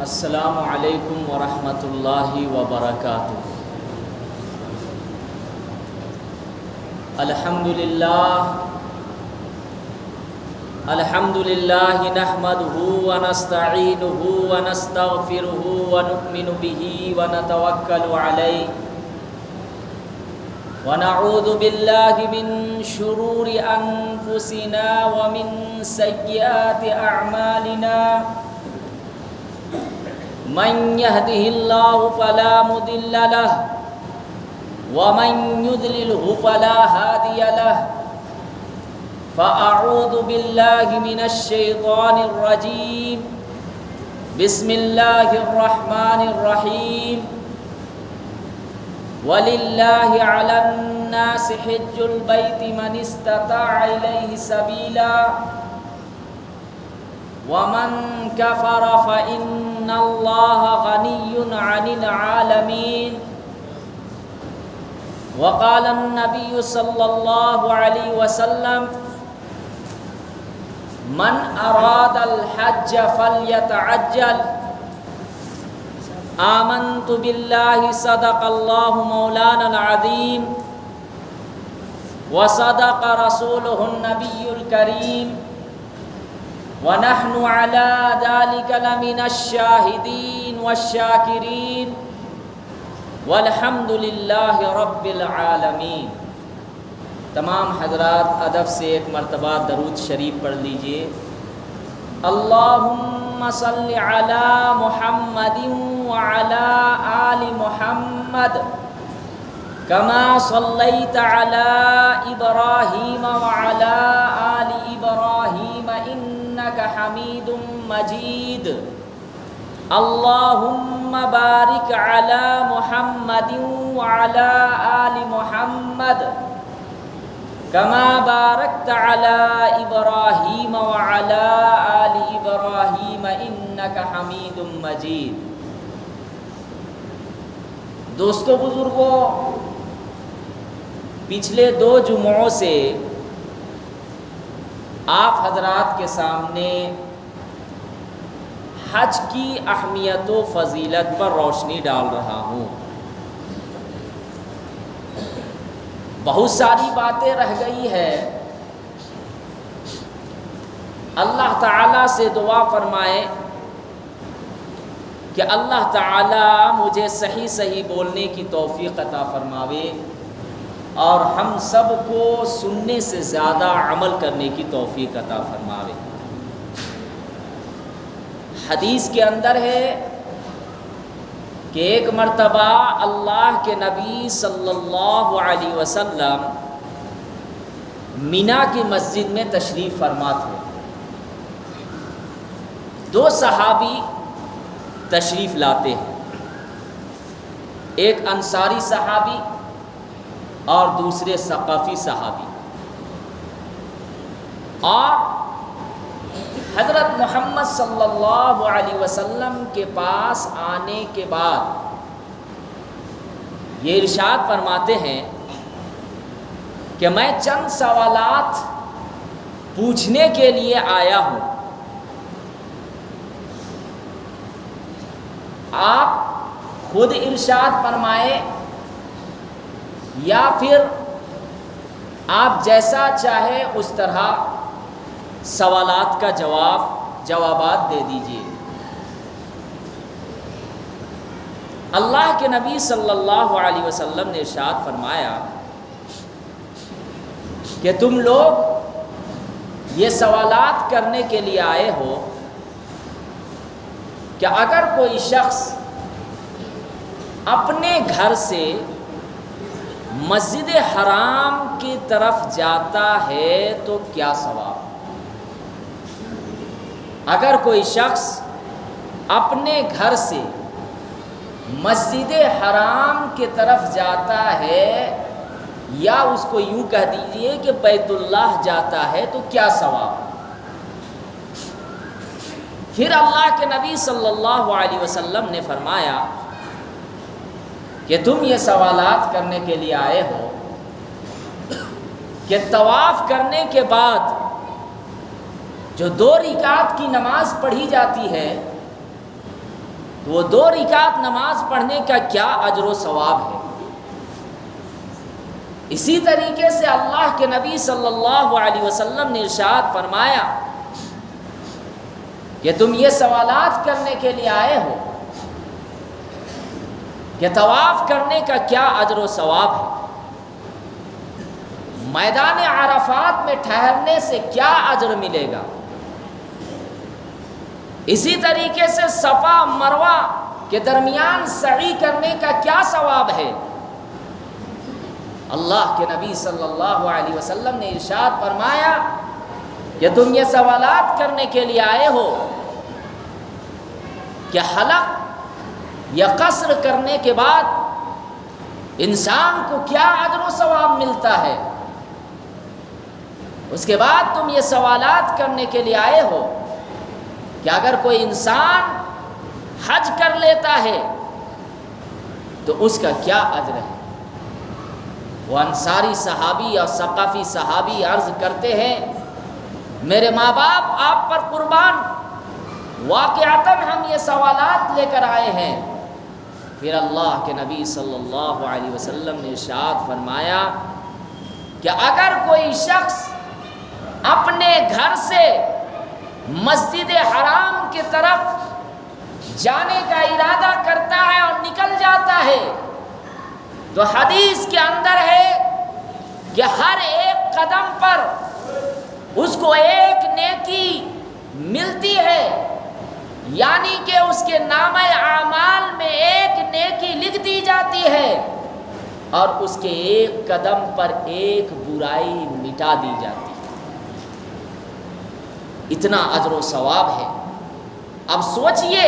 السلام علیکم ورحمۃ اللہ وبرکاتہ۔ الحمد للہ نحمدہ ونستعینہ ونستغفرہ ونؤمن بہ ونتوکل علیہ ونعوذ باللہ من شرور انفسنا ومن سیئات اعمالنا من يهده الله فلا مضل له ومن يضلله فلا هادي له فأعوذ بالله من الشيطان الرجيم بسم الله الرحمن الرحيم ولله على الناس حج البيت من استطاع إليه سبيلا ومن كفر فإن الله غني عن العالمين وقال النبي صلى الله عليه وسلم من أراد الحج فليتعجل آمنت بالله صدق الله مولانا العظيم وصدق رسوله النبي الكريم ونحن على ذلك لمن الشاهدين والشاكرين والحمد للہ رب العالمین۔ تمام حضرات ادب سے ایک مرتبہ درود شریف پڑھ لیجئے۔ اللہم صل علی محمد وعلی آل محمد کما صلیت علی ابراہیم وعلی آل ابراہیم انک حمید مجید۔ اللہم بارک علی محمد وعلی آل محمد کما بارکت علی ابراہیم وعلی آل ابراہیم انک حمید مجید۔ دوستو بزرگو، پچھلے 2 جمعوں سے آپ حضرات کے سامنے حج کی اہمیت و فضیلت پر روشنی ڈال رہا ہوں۔ بہت ساری باتیں رہ گئی ہے۔ اللہ تعالیٰ سے دعا فرمائے کہ اللہ تعالیٰ مجھے صحیح بولنے کی توفیق عطا فرماوے اور ہم سب کو سننے سے زیادہ عمل کرنے کی توفیق عطا فرماوے۔ حدیث کے اندر ہے کہ ایک مرتبہ اللہ کے نبی صلی اللہ علیہ وسلم مینا کی مسجد میں تشریف فرما تھے۔ 2 صحابی تشریف لاتے ہیں، ایک انصاری صحابی اور دوسرے ثقفی صحابی، اور حضرت محمد صلی اللہ علیہ وسلم کے پاس آنے کے بعد یہ ارشاد فرماتے ہیں کہ میں چند سوالات پوچھنے کے لیے آیا ہوں، آپ خود ارشاد فرمائیں یا پھر آپ جیسا چاہے اس طرح سوالات کا جوابات دے دیجیے۔ اللہ کے نبی صلی اللہ علیہ وسلم نے ارشاد فرمایا کہ تم لوگ یہ سوالات کرنے کے لیے آئے ہو کہ اگر کوئی شخص اپنے گھر سے مسجد حرام کی طرف جاتا ہے تو کیا ثواب؟ اگر کوئی شخص اپنے گھر سے مسجد حرام کی طرف جاتا ہے، یا اس کو یوں کہہ دیجئے کہ بیت اللہ جاتا ہے تو کیا ثواب؟ پھر اللہ کے نبی صلی اللہ علیہ وسلم نے فرمایا کہ تم یہ سوالات کرنے کے لیے آئے ہو کہ طواف کرنے کے بعد جو 2 رکعت کی نماز پڑھی جاتی ہے تو وہ 2 رکعت نماز پڑھنے کا کیا اجر و ثواب ہے۔ اسی طریقے سے اللہ کے نبی صلی اللہ علیہ وسلم نے ارشاد فرمایا کہ تم یہ سوالات کرنے کے لیے آئے ہو کہ طواف کرنے کا کیا اجر و ثواب ہے، میدان عرفات میں ٹھہرنے سے کیا اجر ملے گا، اسی طریقے سے صفا مروہ کے درمیان سعی کرنے کا کیا ثواب ہے۔ اللہ کے نبی صلی اللہ علیہ وسلم نے ارشاد فرمایا کہ تم یہ سوالات کرنے کے لیے آئے ہو کہ حلق یا قصر کرنے کے بعد انسان کو کیا اجر و ثواب ملتا ہے، اس کے بعد تم یہ سوالات کرنے کے لیے آئے ہو کہ اگر کوئی انسان حج کر لیتا ہے تو اس کا کیا اجر ہے۔ وہ انصاری صحابی اور ثقافی صحابی عرض کرتے ہیں میرے ماں باپ آپ پر قربان، واقعتاً ہم یہ سوالات لے کر آئے ہیں۔ پھر اللہ کے نبی صلی اللہ علیہ وسلم نے ارشاد فرمایا کہ اگر کوئی شخص اپنے گھر سے مسجد حرام کی طرف جانے کا ارادہ کرتا ہے اور نکل جاتا ہے تو حدیث کے اندر ہے کہ ہر ایک قدم پر اس کو ایک نیکی ملتی ہے، یعنی کہ اس کے نامہ اعمال میں ایک نیکی لکھ دی جاتی ہے اور اس کے ایک قدم پر ایک برائی مٹا دی جاتی ہے۔ اتنا اجر و ثواب ہے۔ اب سوچئے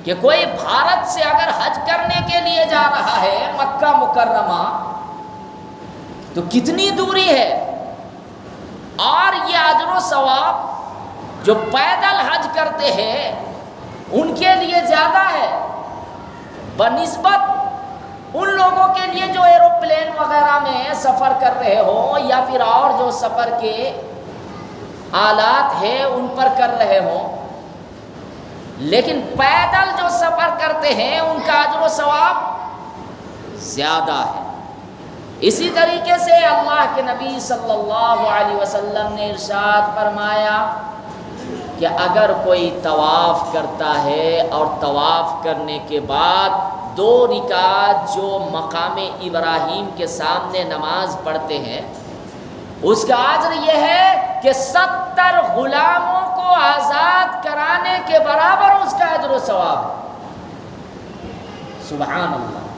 کہ کوئی بھارت سے اگر حج کرنے کے لیے جا رہا ہے مکہ مکرمہ تو کتنی دوری ہے، اور یہ اجر و ثواب جو پیدل حج کرتے ہیں ان کے لیے زیادہ ہے بنسبت ان لوگوں کے لیے جو ایروپلین وغیرہ میں سفر کر رہے ہوں یا پھر اور جو سفر کے آلات ہیں ان پر کر رہے ہوں، لیکن پیدل جو سفر کرتے ہیں ان کا اجر و ثواب زیادہ ہے۔ اسی طریقے سے اللہ کے نبی صلی اللہ علیہ وسلم نے ارشاد فرمایا کہ اگر کوئی طواف کرتا ہے اور طواف کرنے کے بعد 2 رکعت جو مقام ابراہیم کے سامنے نماز پڑھتے ہیں اس کا اجر یہ ہے کہ 70 غلاموں کو آزاد کرانے کے برابر اس کا اجر و ثواب ہے۔ سبحان اللہ۔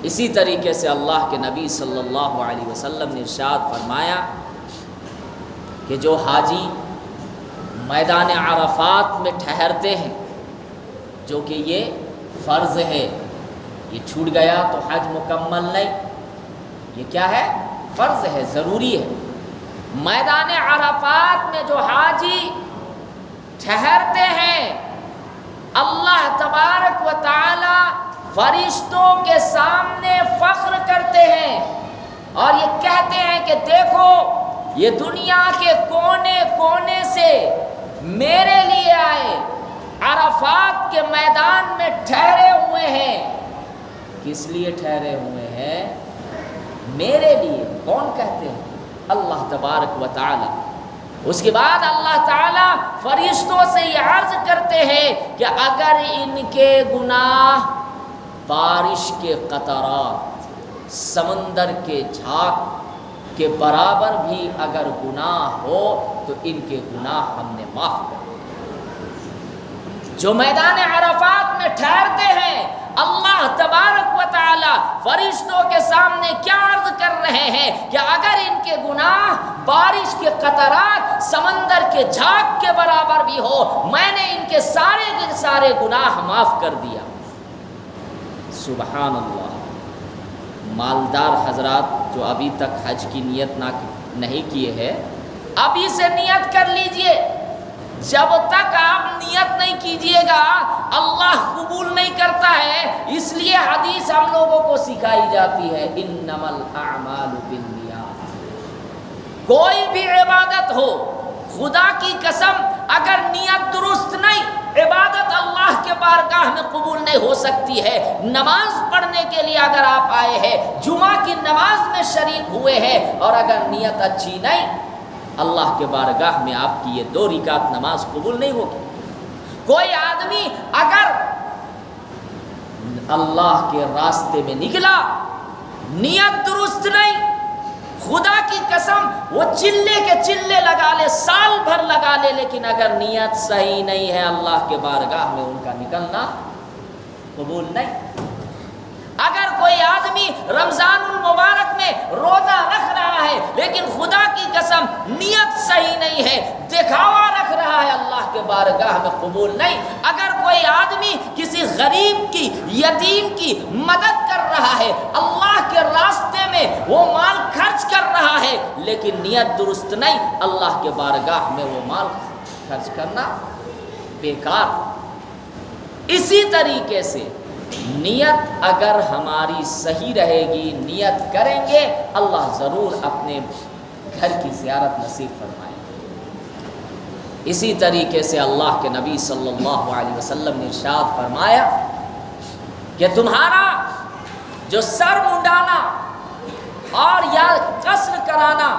اسی طریقے سے اللہ کے نبی صلی اللہ علیہ وسلم نے ارشاد فرمایا کہ جو حاجی میدان عرفات میں ٹھہرتے ہیں، جو کہ یہ فرض ہے، یہ چھوٹ گیا تو حج مکمل نہیں، یہ کیا ہے؟ فرض ہے، ضروری ہے۔ میدان عرفات میں جو حاجی ٹھہرتے ہیں اللہ تبارک و تعالی فرشتوں کے سامنے فخر کرتے ہیں اور یہ کہتے ہیں کہ دیکھو یہ دنیا کے کونے کونے سے میرے لیے آئے، عرفات کے میدان میں ٹھہرے ہوئے ہیں۔ کس لیے ٹھہرے ہوئے ہیں؟ میرے لیے۔ کون کہتے ہیں؟ اللہ تبارک و تعالی۔ اس کے بعد اللہ تعالی فرشتوں سے یہ عرض کرتے ہیں کہ اگر ان کے گناہ بارش کے قطرات، سمندر کے جھاگ کے برابر بھی اگر گناہ ہو تو ان کے گناہ ہم نے معاف کر دیے۔ جو میدان عرفات میں ٹھہرتے ہیں اللہ تبارک و تعالی فرشتوں کے سامنے کیا عرض کر رہے ہیں کہ اگر ان کے گناہ بارش کے قطرات سمندر کے جھاگ کے برابر بھی ہو میں نے ان کے سارے گناہ معاف کر دیا۔ سبحان اللہ۔ مالدار حضرات جو ابھی تک حج کی نیت نہیں کیے ہیں ابھی سے نیت کر لیجئے۔ جب تک آپ نیت نہیں کیجئے گا اللہ قبول نہیں کرتا ہے، اس لیے حدیث ہم لوگوں کو سکھائی جاتی ہے انما الاعمال بالنیات۔ کوئی بھی عبادت ہو خدا کی قسم اگر نیت درست نہیں عبادت اللہ بارگاہ میں قبول نہیں ہو سکتی ہے۔ نماز پڑھنے کے لیے اگر آپ آئے ہیں، جمعہ کی نماز میں شریک ہوئے ہیں، اور اگر نیت اچھی نہیں، اللہ کے بارگاہ میں آپ کی یہ 2 رکعت نماز قبول نہیں ہوگی۔ کوئی آدمی اگر اللہ کے راستے میں نکلا، نیت درست نہیں، خدا کی قسم وہ چلے کے چلے لگا لے، سال بھر لگا لے، لیکن اگر نیت صحیح نہیں ہے، اللہ کے بارگاہ میں ان کا نکلنا قبول نہیں۔ اگر کوئی آدمی رمضان المبارک میں روزہ رکھ رہا ہے، لیکن خدا کی قسم نیت صحیح نہیں ہے، دکھاوا رکھ رہا ہے، اللہ کے بارگاہ میں قبول نہیں۔ اگر کوئی آدمی کسی غریب کی، یتیم کی مدد کر رہا ہے، اللہ کے راستے میں وہ مال خرچ کر رہا ہے، لیکن نیت درست نہیں، اللہ کے بارگاہ میں وہ مال خرچ کرنا بیکار۔ اسی طریقے سے نیت اگر ہماری صحیح رہے گی، نیت کریں گے، اللہ ضرور اپنے گھر کی زیارت نصیب فرمائے گا۔ اسی طریقے سے اللہ کے نبی صلی اللہ علیہ وسلم نے ارشاد فرمایا کہ تمہارا جو سر منڈانا اور یا قصر کرانا،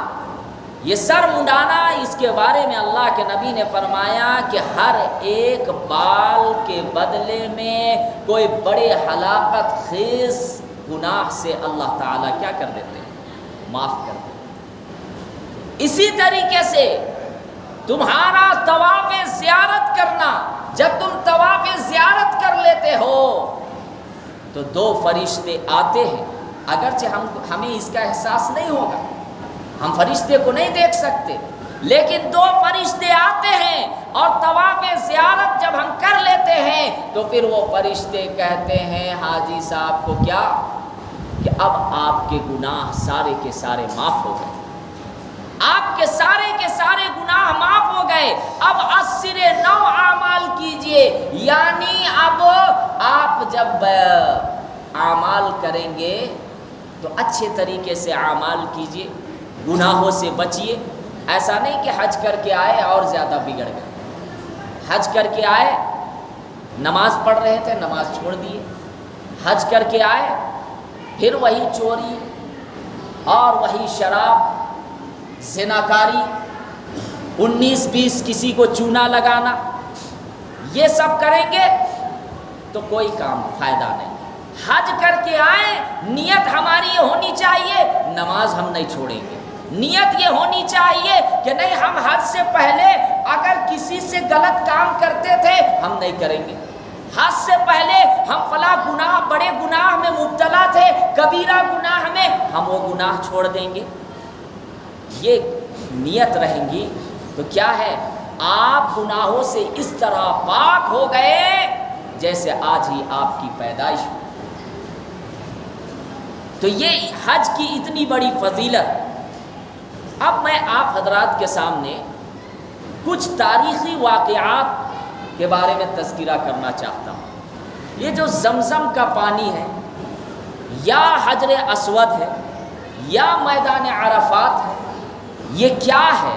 یہ سر منڈانا، اس کے بارے میں اللہ کے نبی نے فرمایا کہ ہر ایک بال کے بدلے میں کوئی بڑے ہلاکت خیز گناہ سے اللہ تعالیٰ کیا کر دیتے ہیں؟ معاف کر دیتے ہیں۔ اسی طریقے سے تمہارا طواف زیارت کرنا، جب تم طواف زیارت کر لیتے ہو تو 2 فرشتے آتے ہیں، اگرچہ ہمیں اس کا احساس نہیں ہوگا، ہم فرشتے کو نہیں دیکھ سکتے، لیکن 2 فرشتے آتے ہیں، اور طواف زیارت جب ہم کر لیتے ہیں تو پھر وہ فرشتے کہتے ہیں حاجی صاحب کو کیا کہ اب آپ کے گناہ سارے کے سارے معاف ہو گئے، آپ کے سارے گناہ معاف ہو گئے، اب عصر نو اعمال کیجئے، یعنی اب آپ جب اعمال کریں گے تو اچھے طریقے سے اعمال کیجئے، گناہوں سے بچیے۔ ایسا نہیں کہ حج کر کے آئے اور زیادہ بگڑ گئے، حج کر کے آئے، نماز پڑھ رہے تھے، نماز چھوڑ دیے، حج کر کے آئے، پھر وہی چوری اور وہی شراب، زناکاری، 19-20 کسی کو چونا لگانا، یہ سب کریں گے تو کوئی کام فائدہ نہیں۔ حج کر کے آئے، نیت ہماری یہ ہونی چاہیے نماز ہم نہیں چھوڑیں گے، نیت یہ ہونی چاہیے کہ نہیں ہم حج سے پہلے اگر کسی سے غلط کام کرتے تھے ہم نہیں کریں گے، حج سے پہلے ہم فلاں گناہ، بڑے گناہ میں مبتلا تھے، کبیرہ گناہ میں، ہم وہ گناہ چھوڑ دیں گے۔ یہ نیت رہیں گی تو کیا ہے، آپ گناہوں سے اس طرح پاک ہو گئے جیسے آج ہی آپ کی پیدائش ہوئی۔ تو یہ حج کی اتنی بڑی فضیلت۔ اب میں آپ حضرات کے سامنے کچھ تاریخی واقعات کے بارے میں تذکرہ کرنا چاہتا ہوں۔ یہ جو زمزم کا پانی ہے، یا حجر اسود ہے، یا میدان عرفات ہے، یہ کیا ہے،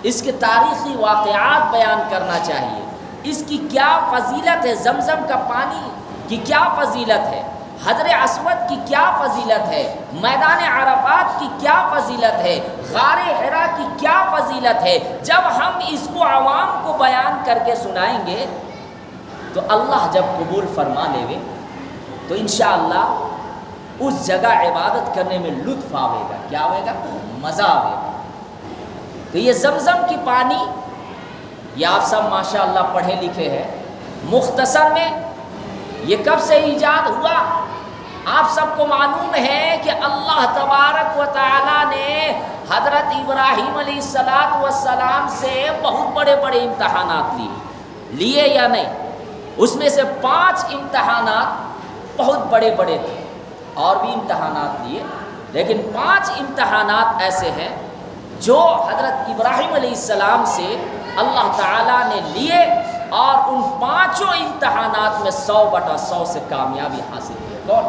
اس کے تاریخی واقعات بیان کرنا چاہیے، اس کی کیا فضیلت ہے، زمزم کا پانی کی کیا فضیلت ہے، حجر اسود کی کیا فضیلت ہے، میدان عرفات کی کیا فضیلت ہے، غار حرا کی کیا فضیلت ہے۔ جب ہم اس کو عوام کو بیان کر کے سنائیں گے تو اللہ جب قبول فرما لے گے تو انشاءاللہ اس جگہ عبادت کرنے میں لطف آئے گا، کیا آئے گا، مزہ آئے گا۔ تو یہ زمزم کی پانی، یہ آپ سب ماشاءاللہ پڑھے لکھے ہیں، مختصر میں یہ کب سے ایجاد ہوا، آپ سب کو معلوم ہے کہ اللہ تبارک و تعالی نے حضرت ابراہیم علیہ السلام سے بہت بڑے بڑے امتحانات لیے یا نہیں، اس میں سے 5 امتحانات بہت بڑے بڑے تھے، اور بھی امتحانات لیے، لیکن 5 امتحانات ایسے ہیں جو حضرت ابراہیم علیہ السلام سے اللہ تعالیٰ نے لیے، اور ان 5 امتحانات میں 100/100 سے کامیابی حاصل کی۔ کون؟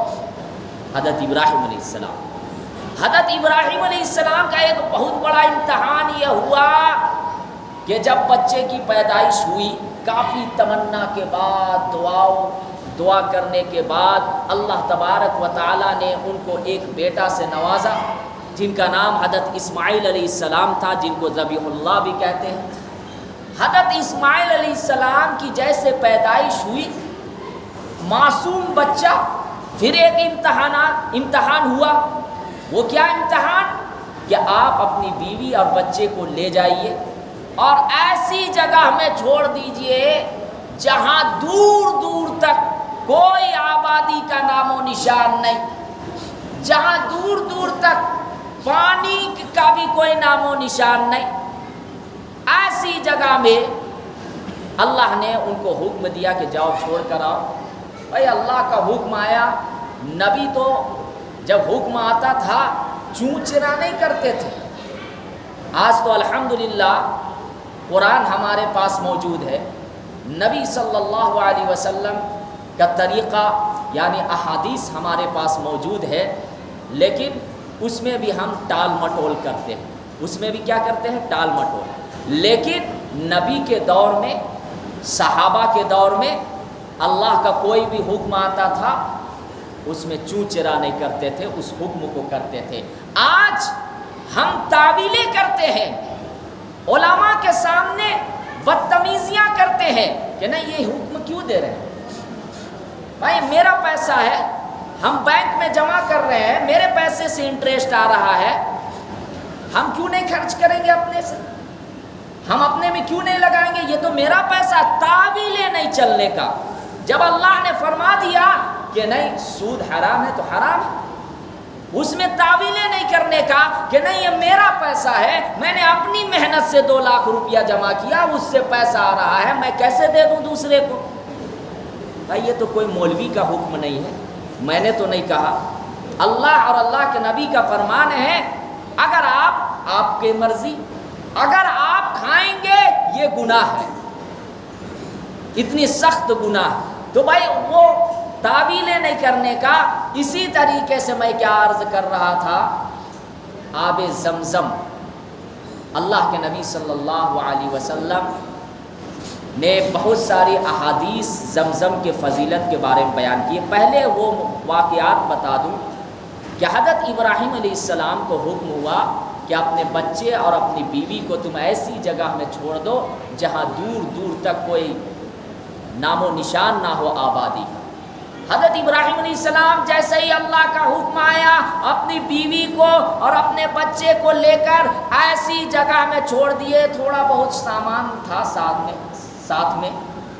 حضرت ابراہیم علیہ السلام۔ حضرت ابراہیم علیہ السلام کا ایک بہت بڑا امتحان یہ ہوا کہ جب بچے کی پیدائش ہوئی کافی تمنا کے بعد دعا کرنے کے بعد اللہ تبارک و تعالیٰ نے ان کو ایک بیٹا سے نوازا، جن کا نام حضرت اسماعیل علیہ السلام تھا، جن کو ذبیح اللہ بھی کہتے ہیں۔ حضرت اسماعیل علیہ السلام کی جیسے پیدائش ہوئی، معصوم بچہ، پھر ایک امتحان ہوا۔ وہ کیا امتحان؟ کہ آپ اپنی بیوی اور بچے کو لے جائیے اور ایسی جگہ میں چھوڑ دیجئے جہاں دور دور تک کوئی آبادی کا نام و نشان نہیں، جہاں دور دور تک پانی کا بھی کوئی نام و نشان نہیں۔ ایسی جگہ میں اللہ نے ان کو حکم دیا کہ جاؤ چھوڑ کر آؤ۔ بھائی اللہ کا حکم آیا، نبی تو جب حکم آتا تھا چوں چرا نہیں کرتے تھے۔ آج تو الحمدللہ قرآن ہمارے پاس موجود ہے، نبی صلی اللہ علیہ وسلم کا طریقہ یعنی احادیث ہمارے پاس موجود ہے، لیکن اس میں بھی ہم ٹال مٹول کرتے ہیں، اس میں بھی کیا کرتے ہیں؟ ٹال مٹول۔ لیکن نبی کے دور میں، صحابہ کے دور میں اللہ کا کوئی بھی حکم آتا تھا اس میں چوں چرا نہیں کرتے تھے، اس حکم کو کرتے تھے۔ آج ہم تعویلیں کرتے ہیں، علماء کے سامنے بدتمیزیاں کرتے ہیں کہ نہیں یہ حکم کیوں دے رہے ہیں؟ بھائی میرا پیسہ ہے، ہم بینک میں جمع کر رہے ہیں، میرے پیسے سے انٹرسٹ آ رہا ہے، ہم کیوں نہیں خرچ کریں گے اپنے سے؟ ہم اپنے میں کیوں نہیں لگائیں گے؟ یہ تو میرا پیسہ۔ تعویلیں نہیں چلنے کا۔ جب اللہ نے فرما دیا کہ نہیں سود حرام ہے تو حرام ہے، اس میں تعویلیں نہیں کرنے کا کہ نہیں یہ میرا پیسہ ہے، میں نے اپنی محنت سے 2 لاکھ روپیہ جمع کیا، اس سے پیسہ آ رہا ہے، میں کیسے دے دوں دوسرے کو؟ بھائی یہ تو کوئی مولوی کا حکم نہیں ہے، میں نے تو نہیں کہا، اللہ اور اللہ کے نبی کا فرمان ہے۔ اگر آپ کی مرضی، اگر آپ کھائیں گے یہ گناہ ہے، اتنی سخت گناہ، تو بھائی وہ تعویلیں نہیں کرنے کا۔ اسی طریقے سے میں کیا عرض کر رہا تھا، آب زمزم، اللہ کے نبی صلی اللہ علیہ وسلم نے بہت ساری احادیث زمزم کے فضیلت کے بارے میں بیان کیے۔ پہلے وہ واقعات بتا دوں کہ حضرت ابراہیم علیہ السلام کو حکم ہوا کہ اپنے بچے اور اپنی بیوی کو تم ایسی جگہ میں چھوڑ دو جہاں دور دور تک کوئی نام و نشان نہ ہو آبادی کا۔ حضرت ابراہیم علیہ السلام جیسے ہی اللہ کا حکم آیا، اپنی بیوی کو اور اپنے بچے کو لے کر ایسی جگہ میں چھوڑ دیے۔ تھوڑا بہت سامان تھا ساتھ میں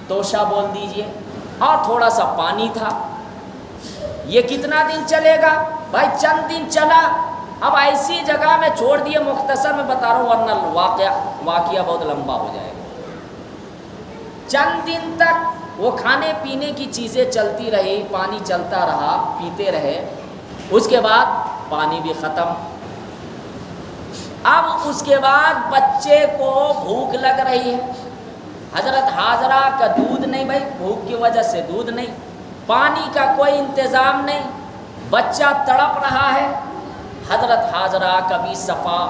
توشہ بول دیجئے، اور تھوڑا سا پانی تھا۔ یہ کتنا دن چلے گا؟ بھائی چند دن چلا۔ اب ایسی جگہ میں چھوڑ دیے، مختصر میں بتا رہا ہوں ورنہ واقعہ بہت لمبا ہو جائے گا۔ چند دن تک وہ کھانے پینے کی چیزیں چلتی رہی، پانی چلتا رہا، پیتے رہے۔ اس کے بعد پانی بھی ختم۔ اب اس کے بعد بچے کو بھوک لگ رہی ہے۔ حضرت حاجرہ کا دودھ نہیں، بھائی بھوک کی وجہ سے دودھ نہیں، پانی کا کوئی انتظام نہیں، بچہ تڑپ رہا ہے۔ حضرت حاجرہ کبھی صفا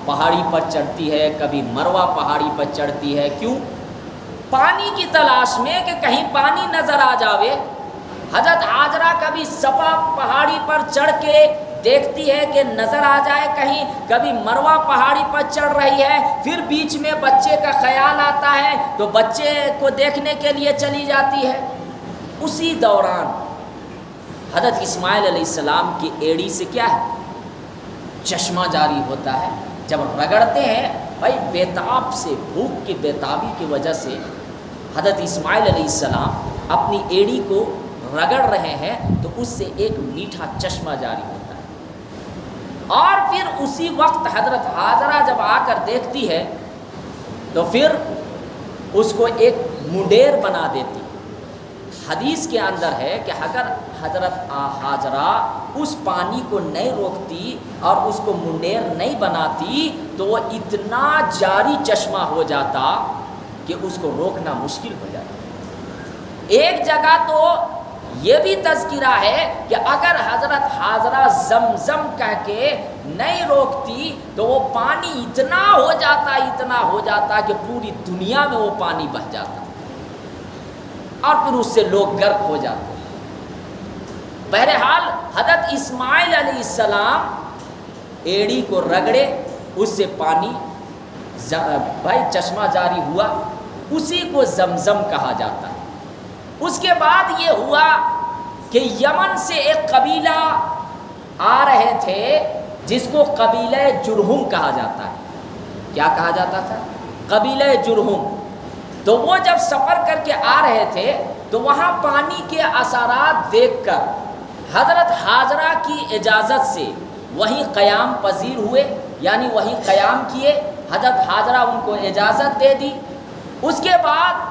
پہاڑی پر چڑھتی ہے، کبھی مروہ پہاڑی پر چڑھتی ہے۔ کیوں؟ پانی کی تلاش میں کہ کہیں پانی نظر آ جاوے۔ حضرت حاجرہ کبھی صفا پہاڑی پر چڑھ کے دیکھتی ہے کہ نظر آ جائے کہیں، کبھی مروہ پہاڑی پر چڑھ رہی ہے، پھر بیچ میں بچے کا خیال آتا ہے تو بچے کو دیکھنے کے لیے چلی جاتی ہے۔ اسی دوران حضرت اسماعیل علیہ السلام کی ایڑی سے کیا ہے؟ چشمہ جاری ہوتا ہے۔ جب رگڑتے ہیں بھائی بیتاب سے، بھوک کی بیتابی کی وجہ سے حضرت اسماعیل علیہ السلام اپنی ایڑی کو رگڑ رہے ہیں تو اس سے ایک میٹھا چشمہ جاری ہوتا ہے۔ اور پھر اسی وقت حضرت حاجرہ جب آ کر دیکھتی ہے تو پھر اس کو ایک منڈیر بنا دیتی۔ حدیث کے اندر ہے کہ اگر حضرت حاجرہ اس پانی کو نہیں روکتی اور اس کو منڈیر نہیں بناتی تو وہ اتنا جاری چشمہ ہو جاتا کہ اس کو روکنا مشکل ہو جاتا۔ ایک جگہ تو یہ بھی تذکرہ ہے کہ اگر حضرت حاجرہ زمزم کہہ کے نہیں روکتی تو وہ پانی اتنا ہو جاتا کہ پوری دنیا میں وہ پانی بہہ جاتا۔ اور پھر اس سے لوگ غرق ہو جاتے. بہرحال حضرت اسماعیل علیہ السلام ایڑی کو رگڑے، اس سے پانی بھائی چشمہ جاری ہوا، اسی کو زمزم کہا جاتا ہے. اس کے بعد یہ ہوا کہ یمن سے ایک قبیلہ آ رہے تھے جس کو قبیلہ جرہم کہا جاتا ہے. کیا کہا جاتا تھا؟ قبیلہ جرہم. تو وہ جب سفر کر کے آ رہے تھے تو وہاں پانی کے اثرات دیکھ کر حضرت حاجرہ کی اجازت سے وہیں قیام پذیر ہوئے، یعنی وہیں قیام کیے. حضرت حاجرہ ان کو اجازت دے دی. اس کے بعد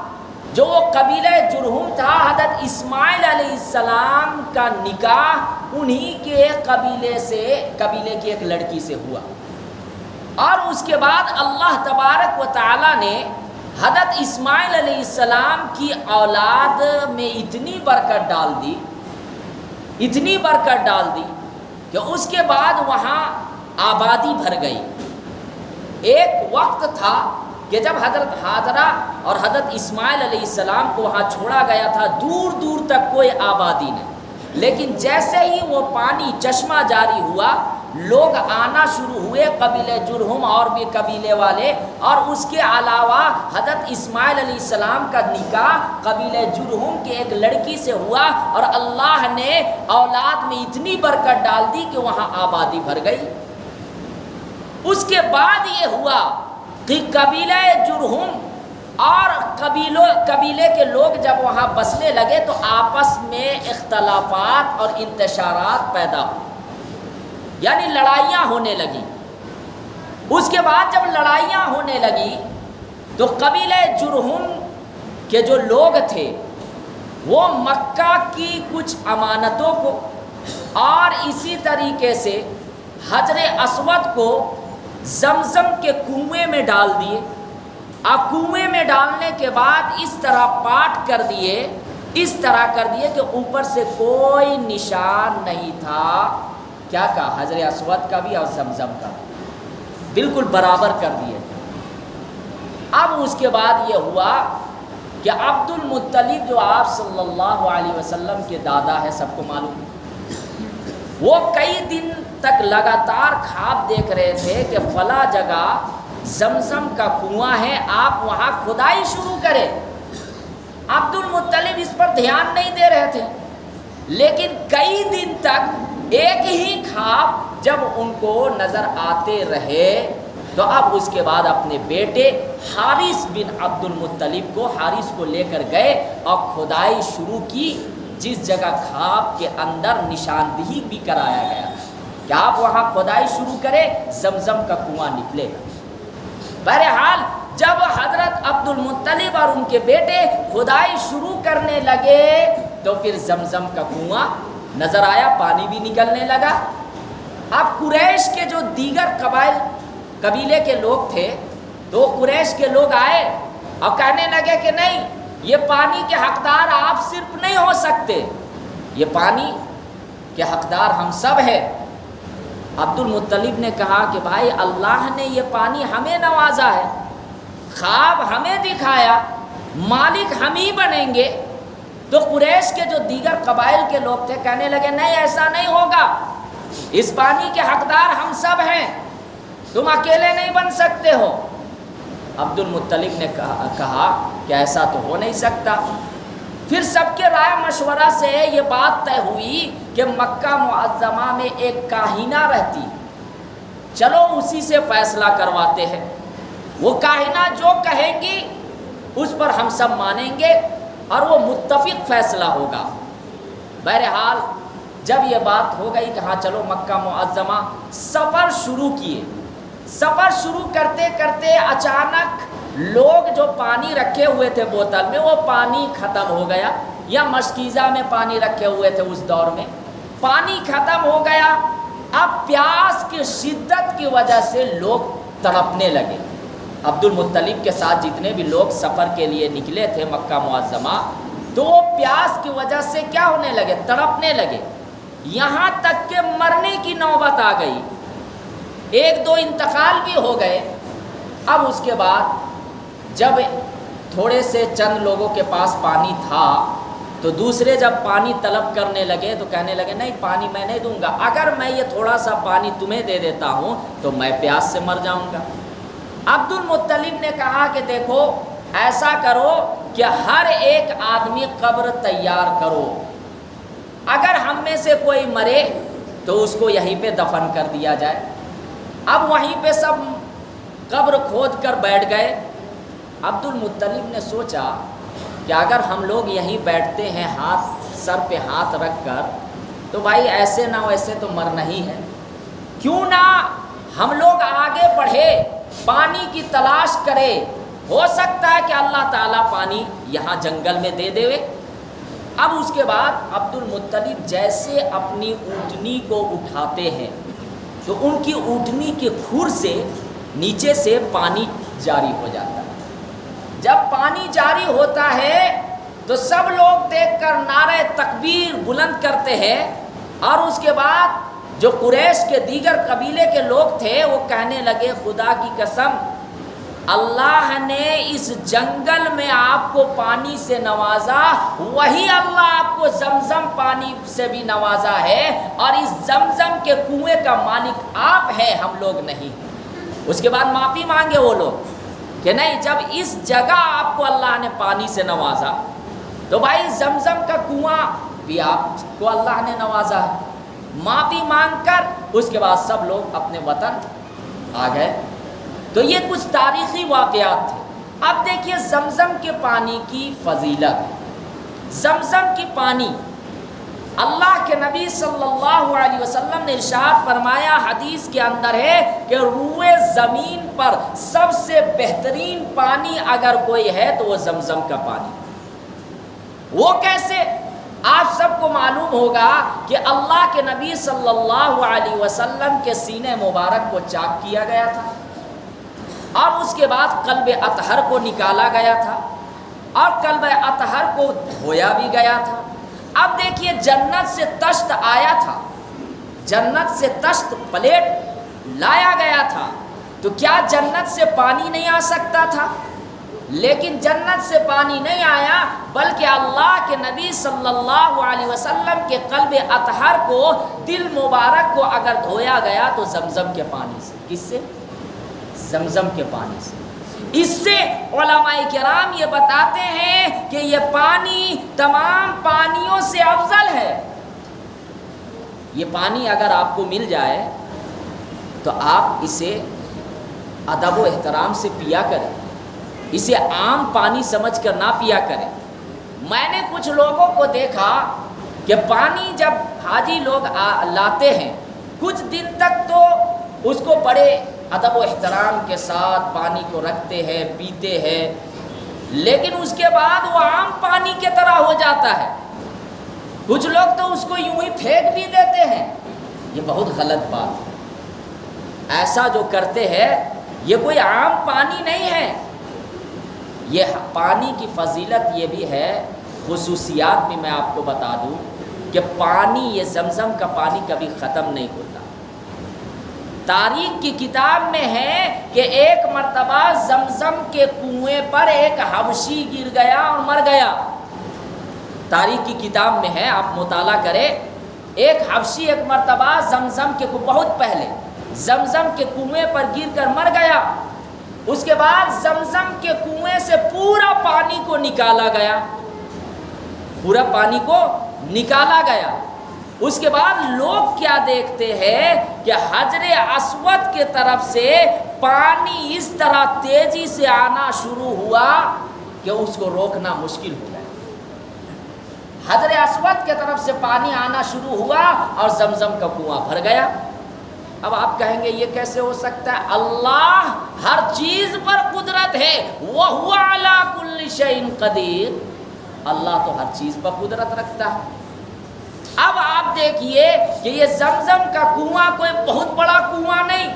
جو وہ قبیلہ جرہم تھا، حضرت اسماعیل علیہ السلام کا نکاح انہی کے قبیلے کی ایک لڑکی سے ہوا. اور اس کے بعد اللہ تبارک و تعالی نے حضرت اسماعیل علیہ السلام کی اولاد میں اتنی برکت ڈال دی کہ اس کے بعد وہاں آبادی بھر گئی. ایک وقت تھا کہ جب حضرت حاجرہ اور حضرت اسماعیل علیہ السلام کو وہاں چھوڑا گیا تھا، دور دور تک کوئی آبادی نہیں. لیکن جیسے ہی وہ پانی چشمہ جاری ہوا، لوگ آنا شروع ہوئے، قبیلہ جرہم اور بھی قبیلے والے. اور اس کے علاوہ حضرت اسماعیل علیہ السلام کا نکاح قبیلہ جرہم کے ایک لڑکی سے ہوا، اور اللہ نے اولاد میں اتنی برکت ڈال دی کہ وہاں آبادی بھر گئی. اس کے بعد یہ ہوا کہ قبیلہ جرہم اور قبیلے کے لوگ جب وہاں بسنے لگے تو آپس میں اختلافات اور انتشارات پیدا ہوئے، یعنی لڑائیاں ہونے لگی. اس کے بعد جب لڑائیاں ہونے لگی تو قبیلہ جرہم کے جو لوگ تھے وہ مکہ کی کچھ امانتوں کو اور اسی طریقے سے حجر اسود کو زمزم کے کنویں میں ڈال دیے. اور کنویں میں ڈالنے کے بعد اس طرح پاٹ کر دیے کہ اوپر سے کوئی نشان نہیں تھا. کیا کہا؟ حجر اسود کا بھی اور زمزم کا بھی بالکل برابر کر دیے. اب اس کے بعد یہ ہوا کہ عبد المطلب جو آپ صلی اللہ علیہ وسلم کے دادا ہے، سب کو معلوم، وہ کئی دن تک لگاتار خواب دیکھ رہے تھے کہ فلاں جگہ زمزم کا کنواں ہے، آپ وہاں کھدائی شروع کریں. عبد المطلب اس پر دھیان نہیں دے رہے تھے، لیکن کئی دن تک ایک ہی خواب جب ان کو نظر آتے رہے تو اب اس کے بعد اپنے بیٹے حارث بن عبد المطلب حارث کو لے کر گئے اور کھدائی شروع کی، جس جگہ خواب کے اندر نشاندہی بھی کرایا گیا کہ آپ وہاں کھدائی شروع کریں، زمزم کا کنواں نکلے گا. بہرحال جب حضرت عبد المطلب اور ان کے بیٹے کھدائی شروع کرنے لگے تو پھر زمزم کا کنواں نظر آیا، پانی بھی نکلنے لگا. اب قریش کے جو دیگر قبیلے کے لوگ تھے تو قریش کے لوگ آئے اور کہنے لگے کہ نہیں، یہ پانی کے حقدار آپ صرف نہیں ہو سکتے، یہ پانی کے حقدار ہم سب ہیں. عبد المطلب نے کہا کہ بھائی اللہ نے یہ پانی ہمیں نوازا ہے، خواب ہمیں دکھایا، مالک ہم ہی بنیں گے. تو قریش کے جو دیگر قبائل کے لوگ تھے کہنے لگے نہیں، ایسا نہیں ہوگا، اس پانی کے حقدار ہم سب ہیں، تم اکیلے نہیں بن سکتے ہو. عبد المطلب نے کہا کہ ایسا تو ہو نہیں سکتا. پھر سب کے رائے مشورہ سے یہ بات طے ہوئی کہ مکہ معظمہ میں ایک کاہنہ رہتی، چلو اسی سے فیصلہ کرواتے ہیں، وہ کاہنہ جو کہیں گی اس پر ہم سب مانیں گے اور وہ متفق فیصلہ ہوگا. بہرحال جب یہ بات ہو گئی کہ ہاں چلو مکہ معظمہ، سفر شروع کیے. سفر شروع کرتے کرتے اچانک لوگ جو پانی رکھے ہوئے تھے بوتل میں، وہ پانی ختم ہو گیا، یا مشکیزہ میں پانی رکھے ہوئے تھے اس دور میں، پانی ختم ہو گیا. اب پیاس کی شدت کی وجہ سے لوگ تڑپنے لگے. عبد المطلب کے ساتھ جتنے بھی لوگ سفر کے لیے نکلے تھے مکہ معظمہ، تو وہ پیاس کی وجہ سے کیا ہونے لگے؟ تڑپنے لگے، یہاں تک کہ مرنے کی نوبت آ گئی. ایک دو انتقال بھی ہو گئے. اب اس کے بعد جب تھوڑے سے چند لوگوں کے پاس پانی تھا تو دوسرے جب پانی طلب کرنے لگے تو کہنے لگے نہیں پانی میں نہیں دوں گا، اگر میں یہ تھوڑا سا پانی تمہیں دے دیتا ہوں تو میں پیاس سے مر جاؤں گا۔ عبد المطلب نے کہا کہ دیکھو ایسا کرو کہ ہر ایک آدمی قبر تیار کرو، اگر ہم میں سے کوئی مرے تو اس کو یہیں پہ دفن کر دیا جائے۔ اب وہیں پہ سب قبر کھود کر بیٹھ گئے۔ عبد المطلب نے سوچا کہ اگر ہم لوگ یہیں بیٹھتے ہیں ہاتھ سر پہ ہاتھ رکھ کر تو بھائی ایسے نہ ویسے تو مرنا ہی ہے، کیوں نہ ہم لوگ آگے بڑھے، پانی کی تلاش کرے، ہو سکتا ہے کہ اللہ تعالیٰ پانی یہاں جنگل میں دے دے۔ اب اس کے بعد عبد المطلب جیسے اپنی اونٹنی کو اٹھاتے ہیں تو ان کی اونٹنی کے کھور سے نیچے سے پانی جاری ہو جاتا ہے۔ جب پانی جاری ہوتا ہے تو سب لوگ دیکھ کر نعرہ تکبیر بلند کرتے ہیں، اور اس کے بعد جو قریش کے دیگر قبیلے کے لوگ تھے وہ کہنے لگے خدا کی قسم اللہ نے اس جنگل میں آپ کو پانی سے نوازا، وہی اللہ آپ کو زمزم پانی سے بھی نوازا ہے، اور اس زمزم کے کنویں کا مالک آپ ہیں، ہم لوگ نہیں۔ اس کے بعد معافی مانگے وہ لوگ کہ نہیں، جب اس جگہ آپ کو اللہ نے پانی سے نوازا تو بھائی زمزم کا کنواں بھی آپ کو اللہ نے نوازا ہے۔ معافی مانگ کر اس کے بعد سب لوگ اپنے وطن آ گئے۔ تو یہ کچھ تاریخی واقعات تھے۔ اب دیکھیے زمزم کے پانی کی فضیلت۔ زمزم کی پانی اللہ کے نبی صلی اللہ علیہ وسلم نے ارشاد فرمایا، حدیث کے اندر ہے کہ روئے زمین پر سب سے بہترین پانی اگر کوئی ہے تو وہ زمزم کا پانی۔ وہ کیسے؟ آپ سب کو معلوم ہوگا کہ اللہ کے نبی صلی اللہ علیہ وسلم کے سینے مبارک کو چاک کیا گیا تھا، اور اس کے بعد قلب اطہر کو نکالا گیا تھا، اور قلب اطہر کو دھویا بھی گیا تھا۔ اب دیکھیے جنت سے تشت آیا تھا، جنت سے تشت پلیٹ لایا گیا تھا، تو کیا جنت سے پانی نہیں آ سکتا تھا؟ لیکن جنت سے پانی نہیں آیا، بلکہ اللہ کے نبی صلی اللہ علیہ وسلم کے قلب اطہر کو، دل مبارک کو اگر دھویا گیا تو زمزم کے پانی سے۔ کس سے؟ زمزم کے پانی سے۔ اس سے علماء کرام یہ بتاتے ہیں کہ یہ پانی تمام پانیوں سے افضل ہے۔ یہ پانی اگر آپ کو مل جائے تو آپ اسے ادب و احترام سے پیا کریں، اسے عام پانی سمجھ کر نہ پیا کریں۔ میں نے کچھ لوگوں کو دیکھا کہ پانی جب حاجی لوگ لاتے ہیں کچھ دن تک تو اس کو بڑے ادب و احترام کے ساتھ پانی کو رکھتے ہیں، پیتے ہیں، لیکن اس کے بعد وہ عام پانی کی طرح ہو جاتا ہے۔ کچھ لوگ تو اس کو یوں ہی پھینک بھی دیتے ہیں۔ یہ بہت غلط بات ہے۔ ایسا جو کرتے ہیں یہ کوئی عام پانی نہیں ہے۔ یہ پانی کی فضیلت یہ بھی ہے، خصوصیات بھی میں آپ کو بتا دوں کہ پانی، یہ زمزم کا پانی کبھی ختم نہیں ہوتا۔ تاریخ کی کتاب میں ہے کہ ایک مرتبہ زمزم کے کنویں پر ایک حبشی گر گیا اور مر گیا۔ تاریخ کی کتاب میں ہے، آپ مطالعہ کریں۔ ایک حبشی ایک مرتبہ زمزم کے بہت پہلے زمزم کے کنویں پر گر کر مر گیا۔ اس کے بعد زمزم کے کنویں سے پورا پانی کو نکالا گیا، پورا پانی کو نکالا گیا۔ اس کے بعد لوگ کیا دیکھتے ہیں کہ حجر اسود کے طرف سے پانی اس طرح تیزی سے آنا شروع ہوا کہ اس کو روکنا مشکل ہو گیا۔ حجر اسود کے طرف سے پانی آنا شروع ہوا اور زمزم کا کنواں بھر گیا۔ اب آپ کہیں گے یہ کیسے ہو سکتا ہے؟ اللہ ہر چیز پر قدرت ہے، وَهُوَ عَلَى كُلِّ شَيْءٍ قَدِيرٌ۔ اللہ تو ہر چیز پر قدرت رکھتا ہے۔ اب آپ دیکھیے کہ یہ زمزم کا کنواں کوئی بہت بڑا کنواں نہیں،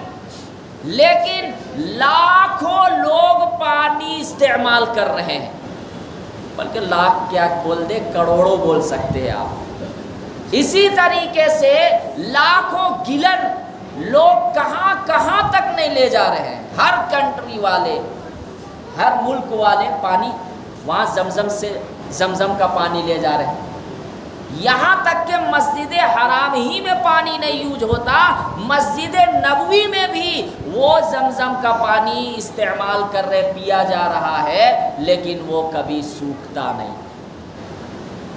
لیکن لاکھوں لوگ پانی استعمال کر رہے ہیں، بلکہ لاکھ کیا بول دے، کروڑوں بول سکتے ہیں آپ۔ اسی طریقے سے لاکھوں گیلن لوگ کہاں کہاں تک نہیں لے جا رہے ہیں، ہر کنٹری والے، ہر ملک والے پانی وہاں زمزم کا پانی لے جا رہے ہیں، یہاں تک کہ مسجد حرام ہی میں پانی نہیں یوز ہوتا، مسجد نبوی میں بھی وہ زمزم کا پانی استعمال کر رہے، پیا جا رہا ہے، لیکن وہ کبھی سوکھتا نہیں۔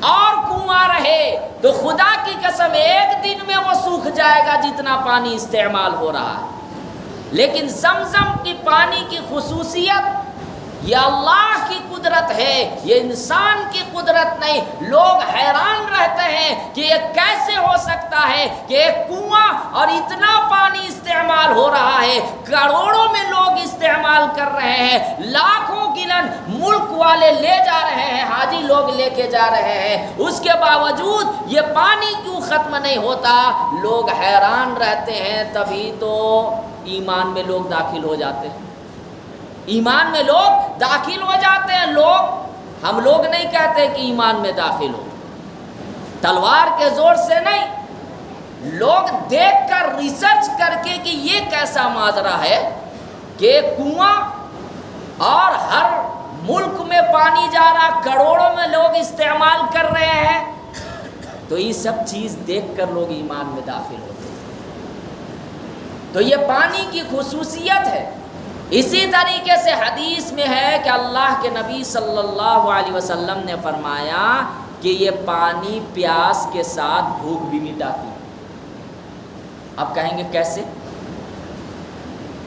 اور کنواں رہے تو خدا کی قسم ایک دن میں وہ سوکھ جائے گا جتنا پانی استعمال ہو رہا ہے، لیکن زمزم کی پانی کی خصوصیت یہ اللہ کی قدرت ہے، یہ انسان کی قدرت نہیں۔ لوگ حیران رہتے ہیں کہ یہ کیسے ہو سکتا ہے کہ ایک کنواں اور اتنا پانی استعمال ہو رہا ہے، کروڑوں میں لوگ استعمال کر رہے ہیں، لاکھوں گلن ملک والے لے جا رہے ہیں، حاجی لوگ لے کے جا رہے ہیں، اس کے باوجود یہ پانی کیوں ختم نہیں ہوتا؟ لوگ حیران رہتے ہیں۔ تبھی تو ایمان میں لوگ داخل ہو جاتے ہیں، ایمان میں لوگ داخل ہو جاتے ہیں۔ ہم لوگ نہیں کہتے کہ ایمان میں داخل ہو، تلوار کے زور سے نہیں، لوگ دیکھ کر ریسرچ کر کے کہ یہ کیسا ماجرا ہے کہ کنواں اور ہر ملک میں پانی جا رہا، کروڑوں میں لوگ استعمال کر رہے ہیں، تو یہ سب چیز دیکھ کر لوگ ایمان میں داخل ہوتے ہیں۔ تو یہ پانی کی خصوصیت ہے۔ اسی طریقے سے حدیث میں ہے کہ اللہ کے نبی صلی اللہ علیہ وسلم نے فرمایا کہ یہ پانی پیاس کے ساتھ بھوک بھی مٹاتی ہے۔ اب کہیں گے کیسے؟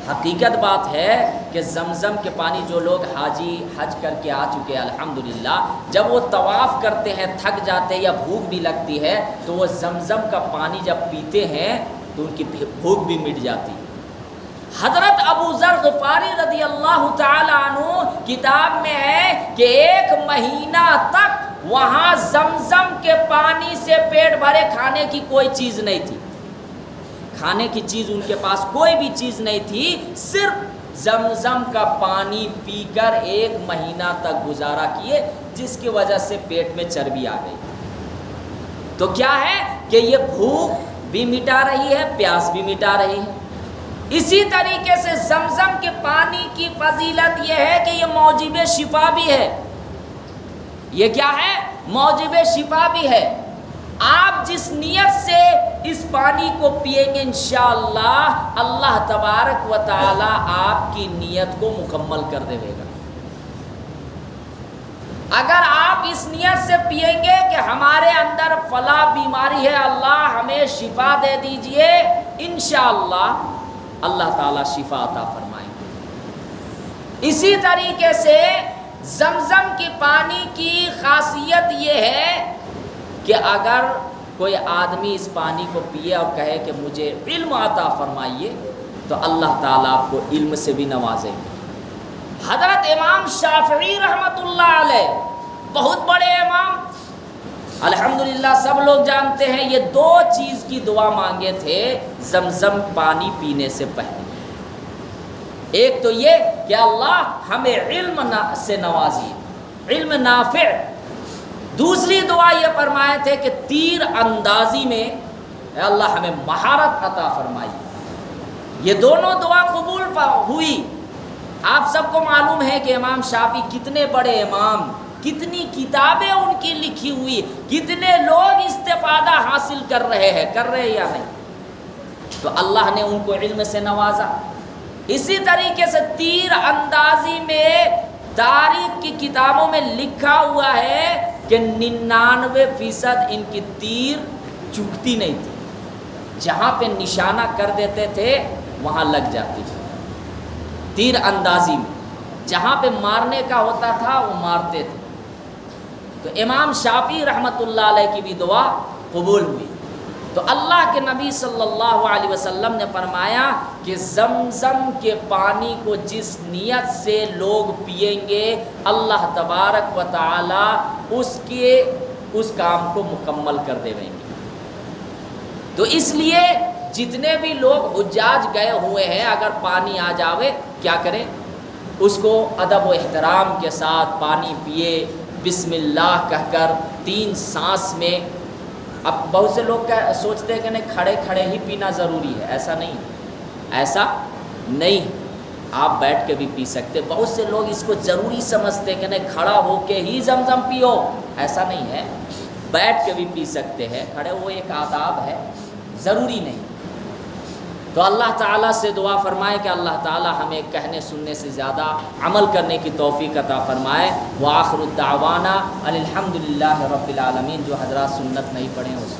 حقیقت بات ہے کہ زمزم کے پانی، جو لوگ حاجی حج کر کے آ چکے ہیں الحمدللہ، جب وہ طواف کرتے ہیں، تھک جاتے ہیں یا بھوک بھی لگتی ہے، تو وہ زمزم کا پانی جب پیتے ہیں تو ان کی بھوک بھی مٹ جاتی ہے۔ حضرت ابو ذر غفاری رضی اللہ تعالی عنہ کتاب میں ہے کہ 1 مہینہ تک وہاں زمزم کے پانی سے پیٹ بھرے، کھانے کی کوئی چیز نہیں تھی، کھانے کی چیز ان کے پاس کوئی بھی چیز نہیں تھی، صرف زمزم کا پانی پی کر 1 مہینہ تک گزارا کیے، جس کی وجہ سے پیٹ میں چربی آ گئی۔ تو کیا ہے کہ یہ بھوک بھی مٹا رہی ہے، پیاس بھی مٹا رہی ہے۔ اسی طریقے سے زمزم کے پانی کی فضیلت یہ ہے کہ یہ موجب شفا بھی ہے۔ یہ کیا ہے؟ موجب شفا بھی ہے۔ آپ جس نیت سے اس پانی کو پیئیں گے انشاءاللہ اللہ تبارک و تعالی آپ کی نیت کو مکمل کر دے گا۔ اگر آپ اس نیت سے پیئیں گے کہ ہمارے اندر فلاں بیماری ہے، اللہ ہمیں شفا دے دیجئے، انشاءاللہ اللہ تعالیٰ شفا عطا فرمائیں گے۔ اسی طریقے سے زمزم کی پانی کی خاصیت یہ ہے کہ اگر کوئی آدمی اس پانی کو پیے اور کہے کہ مجھے علم عطا فرمائیے، تو اللہ تعالیٰ آپ کو علم سے بھی نوازیں گے۔ حضرت امام شافعی رحمۃ اللہ علیہ، بہت بڑے امام، الحمدللہ سب لوگ جانتے ہیں، یہ 2 چیز کی دعا مانگے تھے زمزم پانی پینے سے پہلے۔ ایک تو یہ کہ اللہ ہمیں علم سے نوازیے، علم نافع۔ دوسری دعا یہ فرمائے تھے کہ تیر اندازی میں اے اللہ ہمیں مہارت عطا فرمائیے۔ یہ دونوں دعا قبول ہوئی۔ آپ سب کو معلوم ہے کہ امام شافعی کتنے بڑے امام، کتنی کتابیں ان کی لکھی ہوئی، کتنے لوگ استفادہ حاصل کر رہے ہیں یا نہیں؟ تو اللہ نے ان کو علم سے نوازا۔ اسی طریقے سے تیر اندازی میں تاریخ کی کتابوں میں لکھا ہوا ہے کہ 99% ان کی تیر چکتی نہیں تھی، جہاں پہ نشانہ کر دیتے تھے وہاں لگ جاتی تھی۔ تیر اندازی میں جہاں پہ مارنے کا ہوتا تھا وہ مارتے تھے۔ تو امام شافعی رحمۃ اللہ علیہ کی بھی دعا قبول ہوئی۔ تو اللہ کے نبی صلی اللہ علیہ وسلم نے فرمایا کہ زمزم کے پانی کو جس نیت سے لوگ پئیں گے اللہ تبارک و تعالی اس کام کو مکمل کر دیں گے۔ تو اس لیے جتنے بھی لوگ حجاج گئے ہوئے ہیں، اگر پانی آ جاوے کیا کریں؟ اس کو ادب و احترام کے ساتھ پانی پیے، بسم اللہ کہہ کر 3 سانس میں۔ اب بہت سے لوگ سوچتے ہیں کہ نہیں کھڑے کھڑے ہی پینا ضروری ہے، ایسا نہیں، آپ بیٹھ کے بھی پی سکتے. بہت سے لوگ اس کو ضروری سمجھتے کہ نہیں کھڑا ہو کے ہی زمزم پیو، ایسا نہیں ہے، بیٹھ کے بھی پی سکتے ہیں. کھڑے وہ ایک آداب ہے، ضروری نہیں. تو اللہ تعالیٰ سے دعا فرمائے کہ اللہ تعالیٰ ہمیں کہنے سننے سے زیادہ عمل کرنے کی توفیق عطا فرمائے. وآخر الدعوانا ان الحمد للہ رب العالمین. جو حضرات سنت نہیں پڑھیں اس